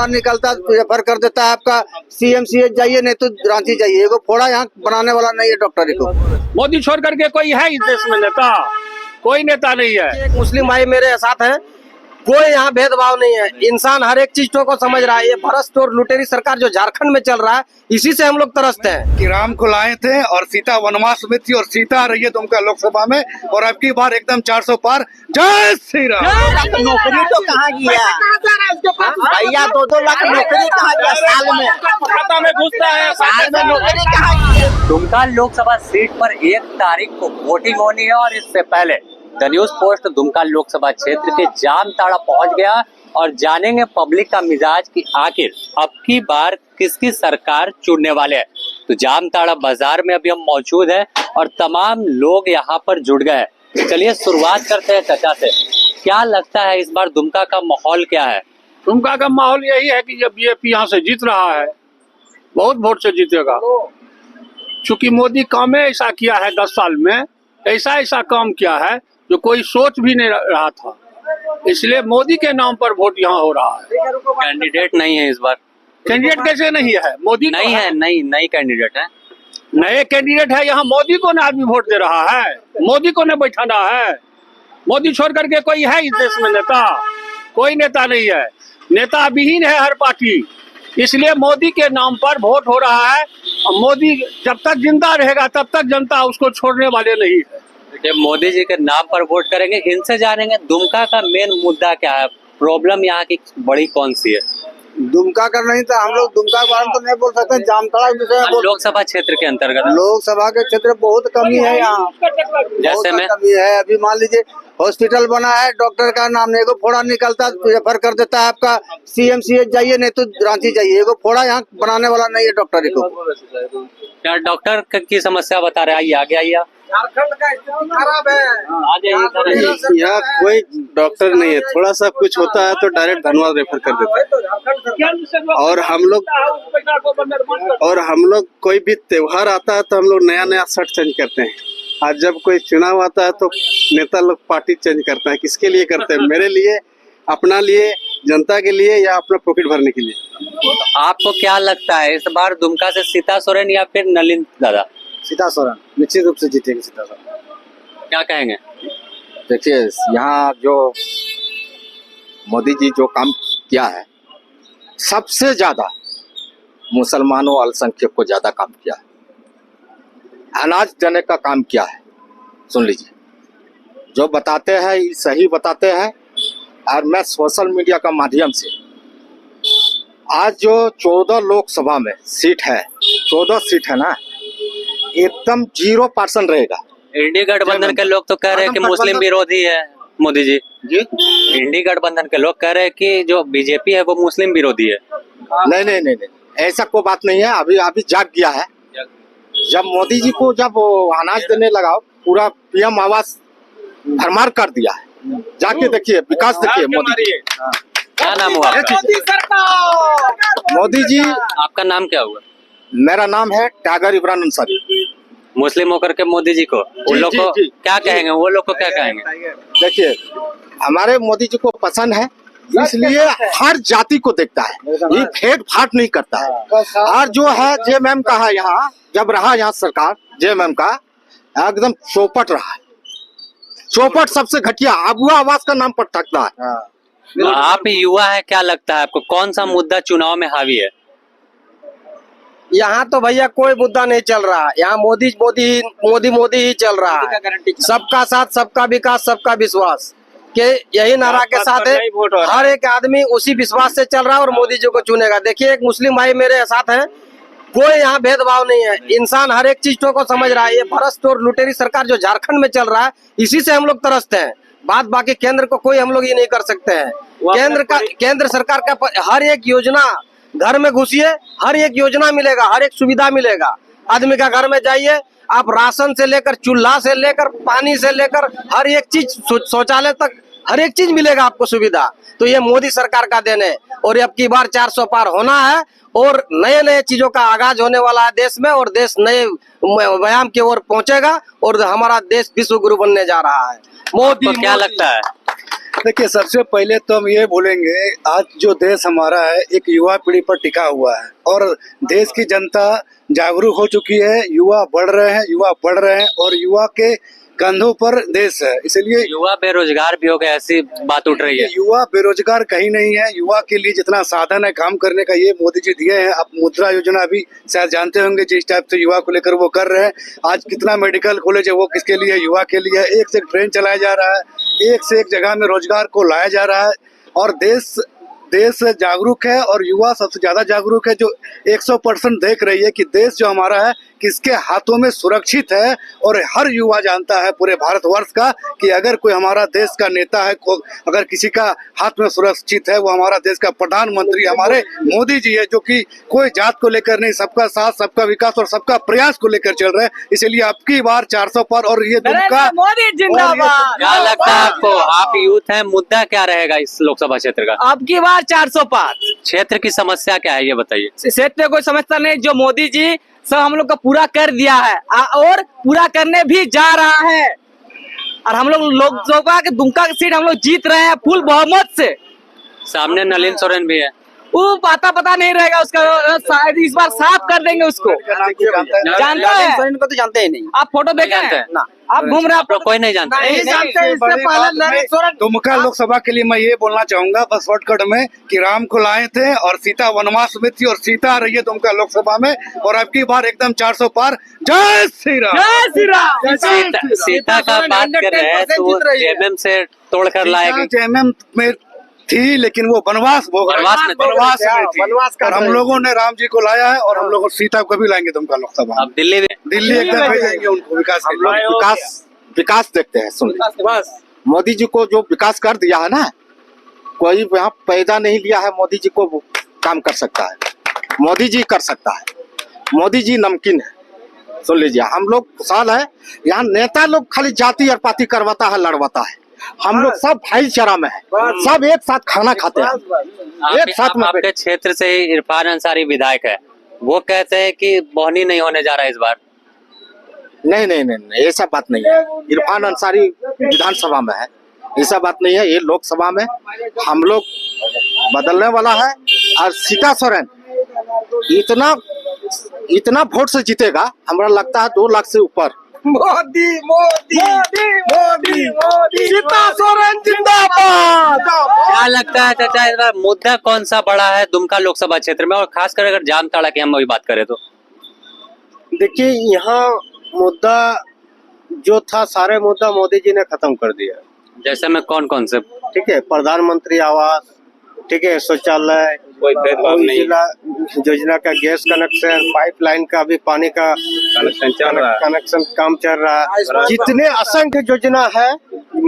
फोड़ा निकलता रेफर कर देता है आपका CMCH जाइए, नहीं तो रांची जाइए। वो फोड़ा यहाँ बनाने वाला नहीं है डॉक्टर को। मोदी छोड़ करके कोई है इस देश में नेता? कोई नेता नहीं है। एक मुस्लिम भाई मेरे साथ हैं, कोई यहाँ भेदभाव नहीं है। इंसान हर एक चीज को समझ रहा है। ये भ्रष्ट और लुटेरी सरकार जो झारखंड में चल रहा है, इसी से हम लोग तरसते हैं। कि राम को लाए थे और सीता वनवास में थी और सीता आ रही है दुमका लोकसभा में और अब की बार एकदम 400 पार। जय श्री राम। नौकरी तो कहाँ गया भैया? 2-2 लाख नौकरी कहाँ गया साल में? खाता में घुसता है। साल में नौकरी कहाँ गया? दुमका लोकसभा सीट पर 1 तारीख को वोटिंग होनी है और इससे पहले the news post Dumka Lok Sabha क्षेत्र के जामताड़ा पहुंच गया और जानेंगे पब्लिक का मिजाज कि आखिर अब की बार किसकी सरकार चुनने वाले हैं। तो जामताड़ा बाजार में अभी हम मौजूद हैं और तमाम लोग यहाँ पर जुट गए हैं। चलिए शुरुआत करते हैं चाचा से। क्या लगता है इस बार दुमका का माहौल क्या है? दुमका का माहौल यही है कि जब बीजेपी यहाँ से जीत रहा है, बहुत वोट से जीतेगा। चूंकि मोदी काम ऐसा किया है 10 साल में, ऐसा काम किया है जो कोई सोच भी नहीं रहा था, इसलिए मोदी के नाम पर वोट यहाँ हो रहा है। कैंडिडेट नहीं है इस बार? कैंडिडेट कैसे नहीं है? मोदी नहीं है, नई कैंडिडेट है। नए कैंडिडेट है यहाँ। मोदी को न आदमी वोट दे रहा है, मोदी को न बैठाना है। मोदी छोड़ करके कोई है इस देश में नेता? कोई नेता नहीं है। नेता विहीन है हर पार्टी, इसलिए मोदी के नाम पर वोट हो रहा है। मोदी जब तक जिंदा रहेगा तब तक जनता उसको छोड़ने वाले नहीं है। जब मोदी जी के नाम पर वोट करेंगे, इनसे जानेंगे दुमका का मेन मुद्दा क्या है, प्रॉब्लम यहाँ की बड़ी कौन सी है। दुमका का नहीं था, हम लोग दुमका के बारे में तो नहीं बोल सकते। जामताड़ा के विषय में लोकसभा क्षेत्र के अंतर्गत लोकसभा के क्षेत्र बहुत कमी है यहाँ, जैसे में कमी है। अभी मान लीजिए हॉस्पिटल बना है, डॉक्टर का नाम नहीं, एगो फोड़ा निकलता रेफर कर देता है आपका CMCH जाइए, नहीं तो रांची जाइए। एगो फोड़ा यहाँ बनाने वाला नहीं है डॉक्टर को। क्या डॉक्टर की समस्या बता रहे? आइए आगे आइए। झारखंड का स्थिति खराब है। यहाँ कोई डॉक्टर नहीं है। थोड़ा सा कुछ होता है तो डायरेक्ट धनबाद रेफर कर देता है। और हम लोग कोई भी त्योहार आता है तो हम लोग नया शर्ट चेंज करते हैं। आज जब कोई चुनाव आता है तो नेता लोग पार्टी चेंज करता है। किसके लिए करते हैं? मेरे लिए, अपना लिए, जनता के लिए या अपना पॉकेट भरने के लिए। आपको क्या लगता है इस बार दुमका से सीता सोरेन या फिर नलिन दादा? सीता सोरेन निश्चित रूप से जीतेगी। सीता सोरेन क्या कहेंगे? देखिए, यहाँ जो मोदी जी जो काम किया है, सबसे ज्यादा मुसलमानों अल्पसंख्यक को ज्यादा काम किया है। अनाज देने का काम किया है। सुन लीजिए, जो बताते हैं ये सही बताते हैं। और मैं सोशल मीडिया का माध्यम से आज जो 14 लोकसभा में सीट है, 14 सीट है ना, एकदम 0% रहेगा। इंडी गठबंधन के लोग तो कह रहे हैं कि मुस्लिम विरोधी है मोदी जी। इंडी गठबंधन के लोग कह रहे हैं कि जो बीजेपी है वो मुस्लिम विरोधी है। नहीं, ऐसा कोई बात नहीं है। अभी जाग गया है। जब मोदी जी को जब अनाज देने लगा, पूरा PM आवास भरमार कर दिया है। जाके देखिए, विकास देखिए मोदी जी। क्या नाम हुआ आपका? मोदी जी। आपका नाम क्या हुआ? मेरा नाम है टागर इमरान अंसारी। मुस्लिम होकर के मोदी जी को उन लोग को क्या कहेंगे? वो लोग को क्या कहेंगे? देखिए, हमारे मोदी जी को पसंद है, इसलिए हर जाति को देखता है। ये भेद भाट नहीं करता है। और जो है JMM का है, यहाँ जब रहा यहाँ सरकार JMM का, एकदम चौपट रहा है। चौपट सबसे घटिया अबुआ आवास का नाम पर ठगता है। आप युवा है, क्या लगता है आपको कौन सा मुद्दा चुनाव में हावी है? यहाँ तो भैया कोई मुद्दा नहीं चल रहा। यहाँ मोदी ही चल रहा है। सबका साथ, सबका विकास, सबका विश्वास के यही नारा के साथ है। हर एक आदमी उसी विश्वास से चल रहा है और मोदी जी को चुनेगा। देखिए, एक मुस्लिम भाई मेरे साथ हैं, कोई यहाँ भेदभाव नहीं है। इंसान हर एक चीज को समझ रहा है। ये भ्रष्ट और लुटेरी सरकार जो झारखंड में चल रहा है, इसी से हम लोग तरसते हैं। बात बाकी केंद्र को कोई हम लोग ये नहीं कर सकते हैं। केंद्र सरकार का हर एक योजना, घर में घुसिए, हर एक योजना मिलेगा, हर एक सुविधा मिलेगा। आदमी का घर में जाइए, आप राशन से लेकर, चूल्हा से लेकर, पानी से लेकर, हर एक चीज, शौचालय तक हर एक चीज मिलेगा आपको सुविधा। तो ये मोदी सरकार का देन है। और अब की बार 400 पार होना है और नए चीजों का आगाज होने वाला है देश में, और देश नए व्यायाम की ओर पहुंचेगा और हमारा देश विश्व गुरु बनने जा रहा है। मोदी क्या लगता है देखिए, सबसे पहले तो हम ये बोलेंगे, आज जो देश हमारा है एक युवा पीढ़ी पर टिका हुआ है और देश की जनता जागरूक हो चुकी है। युवा बढ़ रहे हैं और युवा के कंधों पर देश है। इसलिए युवा बेरोजगार भी हो गए, ऐसी बात उठ रही है। युवा बेरोजगार कहीं नहीं है। युवा के लिए जितना साधन है काम करने का, ये मोदी जी दिए हैं। आप मुद्रा योजना भी शायद जानते होंगे, जिस टाइप से युवा को लेकर वो कर रहे हैं। आज कितना मेडिकल कॉलेज है, वो किसके लिए? युवा के लिए। एक से एक ट्रेन चलाया जा रहा है, एक से एक जगह में रोजगार को लाया जा रहा है और देश जागरूक है और युवा सबसे ज्यादा जागरूक है, जो 100% देख रही है कि देश जो हमारा है किसके हाथों में सुरक्षित है। और हर युवा जानता है पूरे भारतवर्ष का कि अगर कोई हमारा देश का नेता है, अगर किसी का हाथ में सुरक्षित है, वो हमारा देश का प्रधानमंत्री हमारे मोदी जी है, जो कि कोई जात को लेकर नहीं, सबका साथ, सबका विकास और सबका प्रयास को लेकर चल रहे हैं। इसलिए आपकी बार 400 पार और ये दुमका मोदी जिंदाबाद। क्या लगता है आपको? आप यूथ हैं, मुद्दा क्या रहेगा इस लोकसभा क्षेत्र का? अब की बार 400 पार। क्षेत्र की समस्या क्या है ये बताइए। क्षेत्र कोई समझता नहीं, जो मोदी जी सब हम लोग का पूरा कर दिया है और पूरा करने भी जा रहा है। और हम लोग लोकसभा के दुमका की सीट हम लोग जीत रहे हैं फुल बहुमत से। सामने नलिन सोरेन भी है। वो पता नहीं रहेगा उसका, शायद इस बार साफ कर देंगे उसको। जानता है को तो जानते ही नहीं। आप फोटो देखे जानते हैं ना? आप घूम रहे हैं, आप कोई नहीं जानता। दुमका लोकसभा के लिए मैं ये बोलना चाहूंगा बस शॉर्टकट में कि राम को लाए थे और सीता वनवास में थी और सीता आ रही है दुमका लोकसभा में और अब की बार एकदम 400 पार। जय श्री राम। जय श्री राम। सीता का बात कर रहे हैं तो जेएमएम से तोड़कर लाएगी। जेएमएम में थी लेकिन वो वनवास में थी और हम लोगों ने राम जी को लाया है और हम लोग सीता को भी लाएंगे दुमका लोकसभा। अब दिल्ली एकदम भेजेंगे उनको विकास के लिए। विकास देखते हैं। सुन, बस मोदी जी को जो विकास कर दिया है ना, कोई यहाँ पैदा नहीं लिया है। मोदी जी को काम कर सकता है, मोदी जी कर सकता है। मोदी जी नमकीन है। सुन लीजिए, हम लोग खुशहाल है। यहाँ नेता लोग खाली जाति और पाति करवाता है, लड़वाता है। हम लोग सब भाईचारा में है, सब एक साथ खाना खाते हैं, एक साथ में। आपके क्षेत्र से ही इरफान अंसारी विधायक है, वो कहते हैं कि बोहनी नहीं होने जा रहा है इस बार। नहीं, ऐसा बात नहीं है। इरफान अंसारी विधानसभा में है, ऐसा बात नहीं है। ये लोकसभा में हम लोग बदलने वाला है और सीता सोरेन इतना वोट से जीतेगा, हमारा लगता है 2 लाख से ऊपर। मोदी मोदी मोदी मोदी सीता सोरेन जिंदाबाद। क्या लगता है चाचा, इस बार मुद्दा कौन सा बड़ा है दुमका लोकसभा क्षेत्र में, और खासकर अगर जामताड़ा की हम अभी बात करें तो? देखिए, यहाँ मुद्दा जो था, सारे मुद्दा मोदी जी ने खत्म कर दिया। जैसे में कौन से? ठीक है, प्रधानमंत्री आवास, ठीक है, शौचालय, कोई भेदभाव नहीं, योजना का गैस कनेक्शन, पाइपलाइन का भी पानी का कनेक्शन काम चल रहा है। जितने असंख्य योजना है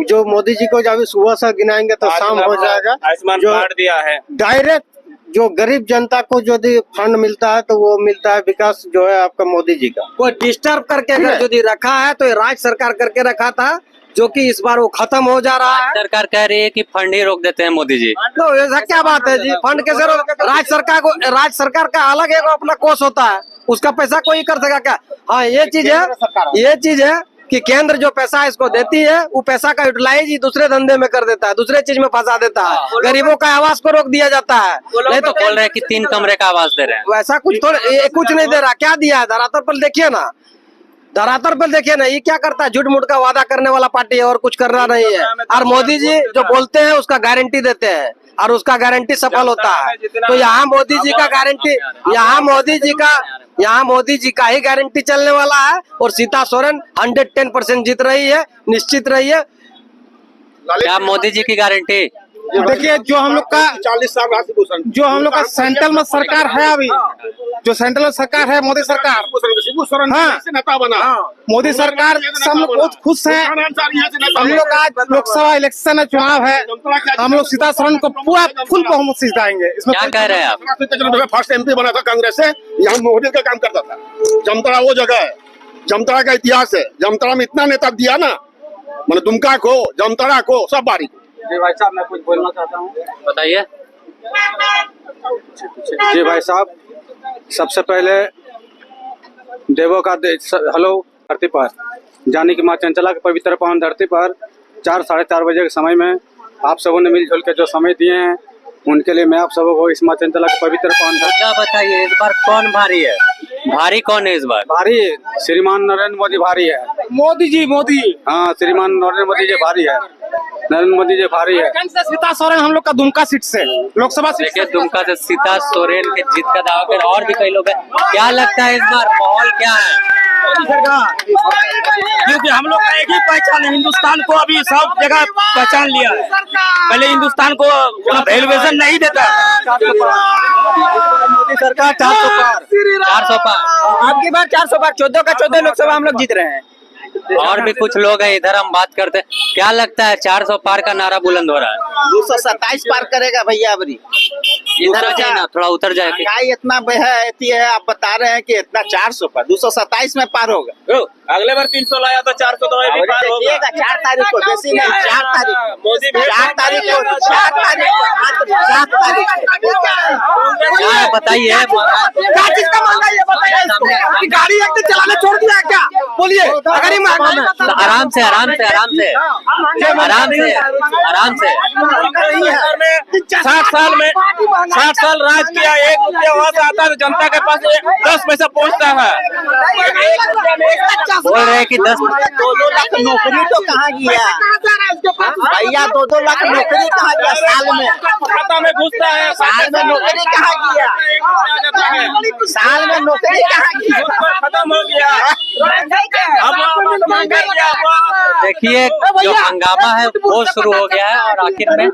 जो मोदी जी को जब सुबह से गिनाएंगे तो शाम हो जाएगा। आयुष्मान कार्ड दिया है डायरेक्ट, जो गरीब जनता को यदि फंड मिलता है तो वो मिलता है विकास जो है आपका मोदी जी का। कोई डिस्टर्ब करके अगर यदि रखा है तो राज्य सरकार करके रखा था, जो कि इस बार वो खत्म हो जा रहा है। सरकार कह रही है कि फंड ही रोक देते हैं मोदी जी। तो ऐसा क्या बात है जी? फंड कैसे राज्य सरकार का अलग एक अपना कोष होता है, उसका पैसा कोई कर सकेगा क्या? हाँ, ये चीज है कि केंद्र जो पैसा इसको देती है, वो पैसा का यूटिलाइज ही दूसरे धंधे में कर देता है, दूसरे चीज में फंसा देता है। गरीबों का आवास को रोक दिया जाता है। नहीं तो बोल रहे हैं कि 3 कमरे का आवास दे रहे हैं। वैसा कुछ नहीं दे रहा। क्या दिया है? धरातल पर देखिए ना, धरातल पर देखिए ना, ये क्या करता है? झूठ मूठ का वादा करने वाला पार्टी है और कुछ करना नहीं है। और मोदी जी जो बोलते हैं उसका गारंटी देते हैं और उसका गारंटी सफल होता है। तो यहाँ मोदी जी का गारंटी, यहाँ मोदी जी का ही गारंटी चलने वाला है और सीता सोरेन 110% जीत रही है, निश्चित रही है। क्या मोदी जी की गारंटी? देखिए, जो हम लोग का 40 साल जो हम लोग का सेंट्रल में सरकार है, अभी जो सेंट्रल में सरकार है मोदी सरकार, हाँ, मोदी सरकार सब लोग बहुत खुश हैं। हम लोग आज लोकसभा इलेक्शन है, चुनाव है, हम लोग सीता सोरेन को पूरा फुल बहुमत से जिताएंगे। इसमें क्या कह रहे हैं आप? फर्स्ट MP बना था कांग्रेस से, यहाँ मोदी का काम करता था। जामताड़ा वो जगह है, जामताड़ा का इतिहास है। जामताड़ा में इतना नेता दिया ना, मैंने दुमका को, जामताड़ा को, सब बारी। जी भाई साहब, मैं कुछ बोलना चाहता हूँ, बताइए। जी भाई साहब, सबसे पहले देवों का हेलो धरती पर, जानी कि माँ चंचला के पवित्र पावन धरती पर 4 साढ़े 4 बजे के समय में आप सबों ने मिलजुल के जो समय दिए हैं उनके लिए मैं आप सबों को इस माँ चंचला के पवित्र पावन क्या बताइए इस बार कौन भारी है? भारी कौन है इस बार? भारी श्रीमान नरेंद्र मोदी भारी है। मोदी जी मोदी हाँ, श्रीमान नरेंद्र मोदी जी भारी है। नरेंद्र मोदी जी भारी है। सीता सोरेन हम लोग का दुमका सीट से लोकसभा सीट देखिए दुमका से सीता सोरेन के जीत का दावा कर और भी कई लोग हैं। क्या लगता है इस बार माहौल क्या है? क्योंकि हम लोग का एक ही पहचान है, हिंदुस्तान को अभी सब जगह पहचान लिया है। पहले हिंदुस्तान को वैल्यूएशन नहीं देता। मोदी सरकार 400 पार 400 पार। आपकी बार 400 पार 14 का 14 लोकसभा हम लोग जीत रहे हैं। और भी कुछ लोग हैं इधर, हम बात करते हैं। क्या लगता है 400 पार का नारा बुलंद हो रहा है? 227 पार करेगा भैया अबरी। इधर जाए ना, थोड़ा उतर जाए। महंगाई इतना है, आप बता रहे हैं कि इतना 400 पर 227 में पार होगा। अगले बार 300 लाया तो 400 तो भी पार होगा। 4 तारीख को, बेसी नहीं, 4 तारीख मोदी 4 तारीख को, 4 तारीख को, 4 तारीख क्या बताइए क्या चीज का महंगाई है बताइए। गाड़ी एक दिन चलाने छोड़ दिया क्या? बोलिए अगर ये महंगाई आराम से आराम से आराम से आराम से आराम से 60 साल राज किया, 1 रुपया वहाँ से आता है जनता के पास 10 पैसा पहुँचता है। बोल रहे हैं कि 2 लाख नौकरी तो कहाँ गया भैया? 2 लाख नौकरी कहाँ गया साल में? खाता में घुसता है। साल में नौकरी कहाँ गया? साल में नौकरी कहाँ गया? खत्म हो गया। देखिए जो हंगामा है वो शुरू हो गया है और आखिर में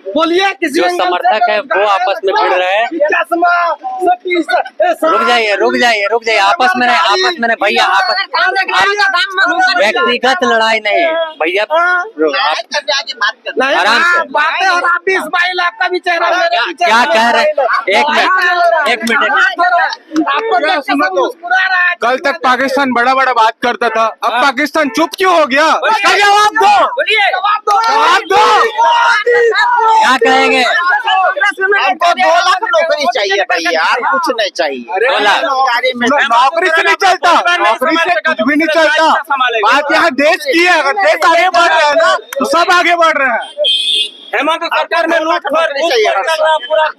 बोलिए जो समर्थक है वो आपस में भिड़ रहे हैं। रुक जाइए आपस में नहीं भैया, व्यक्तिगत लड़ाई नहीं भैया, आराम से। आपका भी चेहरा क्या कह रहे हैं? एक मिनट कल तक पाकिस्तान बड़ा बड़ा बात करता था, अब पाकिस्तान चुप क्यों हो गया? इसका जवाब दो। क्या कहेंगे? हमको 2 लाख नौकरी चाहिए भैया, और कुछ नहीं चाहिए। 2 लाख नौकरी से नहीं चलता, नौकरी से कुछ भी नहीं चलता। बात यहाँ देश की है, अगर देश आगे बढ़ रहा है ना तो सब आगे बढ़ रहे हैं। हेमंत सरकार में लूट कर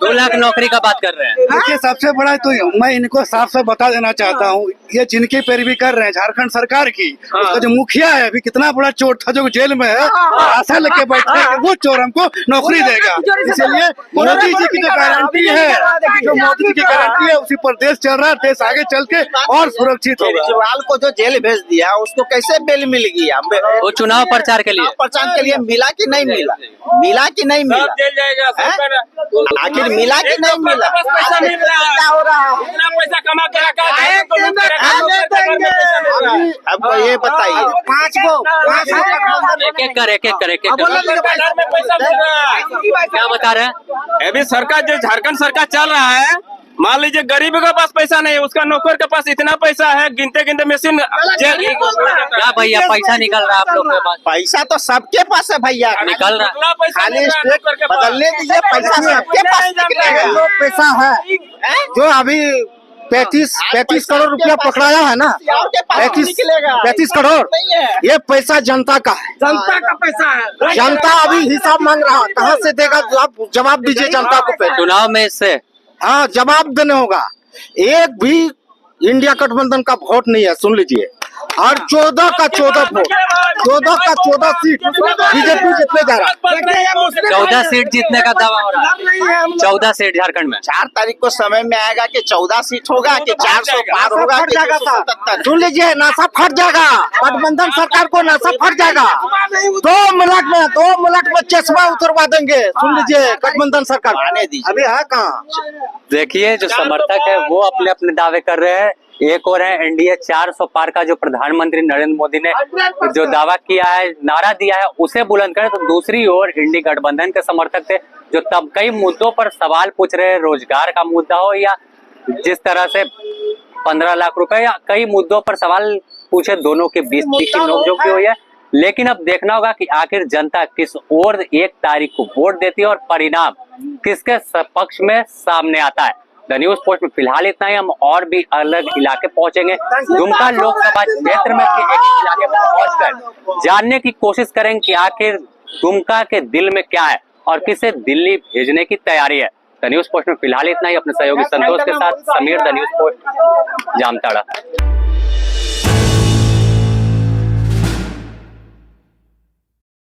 2 लाख नौकरी का बात कर रहे हैं। देखिए सबसे बड़ा तो मैं इनको साफ साफ बता देना चाहता हूँ, ये जिनकी पैरवी कर रहे हैं झारखंड सरकार की, उसका जो मुखिया है अभी कितना बड़ा चोर था जो जेल में है, आशा लेके बैठे हैं वो चोर हमको नौकरी देगा। इसलिए मोदी जी की जो गारंटी है, जो मोदी जी की गारंटी है उसी पर देश चल रहा है, देश आगे चल के और सुरक्षित होगा। केजरीवाल को जो जेल भेज दिया उसको कैसे बेल मिल गया? वो चुनाव प्रचार के लिए मिला कि नहीं मिला? मिला कि नहीं मिला? जेल जाएगा आखिर मिला कि नहीं मिला? पैसा मिल रहा है। क्या हो रहा है? इतना पैसा कमा के रखा है अब ये बताइए, 5 गो एक एक कर पैसा मिल रहा है। क्या बता रहे हैं? अभी सरकार जो झारखंड सरकार चल रहा है, मान लीजिए गरीब के पास पैसा नहीं है, उसका नौकर के पास इतना पैसा है, गिनते मशीन। क्या भैया पैसा निकल रहा है आप लोग के पास? पैसा तो सबके पास है भैया, निकल रहा है। खाली स्टेट बदलने दीजिए, पैसा सबके पास निकलेगा। पैसा है जो अभी 35 करोड़ रुपया पकड़ाया है ना, 35 करोड़, ये पैसा जनता का है। जनता का पैसा है। जनता अभी हिसाब मांग रहा है, कहाँ से देगा? आप जवाब दीजिए जनता को। चुनाव में इससे हाँ जवाब देने होगा। एक भी इंडिया गठबंधन का वोट नहीं है, सुन लीजिए। और 14 का 14 वोट, 14 का 14 सीट बीजेपी जितने जा रहा है। 14 सीट जीतने का दावा हो रहा है। 14 सीट झारखंड में 4 तारीख को समय में आएगा कि 14 सीट होगा कि 400 पार होगा कि 277। सुन लीजिए, नशा फट जाएगा, गठबंधन सरकार को नशा फट जाएगा। 2 मिनट में चश्मा उतरवा देंगे। सुन लीजिए, गठबंधन सरकार आने दीजिए। अभी है कहाँ? देखिए जो समर्थक है वो अपने अपने दावे कर रहे हैं। एक और है एनडीए 400 पार का जो प्रधानमंत्री नरेंद्र मोदी ने जो दावा किया है, नारा दिया है, उसे बुलंद करे। तो दूसरी ओर इंडी गठबंधन के समर्थक थे जो तब कई मुद्दों पर सवाल पूछ रहे हैं, रोजगार का मुद्दा हो या जिस तरह से 15 लाख रुपए, या कई मुद्दों पर सवाल पूछे, दोनों के बीच तीखी नोकझोंक भी हुई है। लेकिन अब देखना होगा कि आखिर जनता किस ओर 1 तारीख को वोट देती है और परिणाम किसके पक्ष में सामने आता है। द न्यूज पोस्ट में फिलहाल इतना ही। हम और भी अलग इलाके पहुंचेंगे। दुमका लोकसभा क्षेत्र में एक इलाके पर पहुंचकर जानने की कोशिश करेंगे कि आखिर दुमका के दिल में क्या है और किसे दिल्ली भेजने की तैयारी है। द न्यूज पोस्ट में फिलहाल इतना ही। अपने सहयोगी संतोष के साथ Sameer, the news post, Jamtara.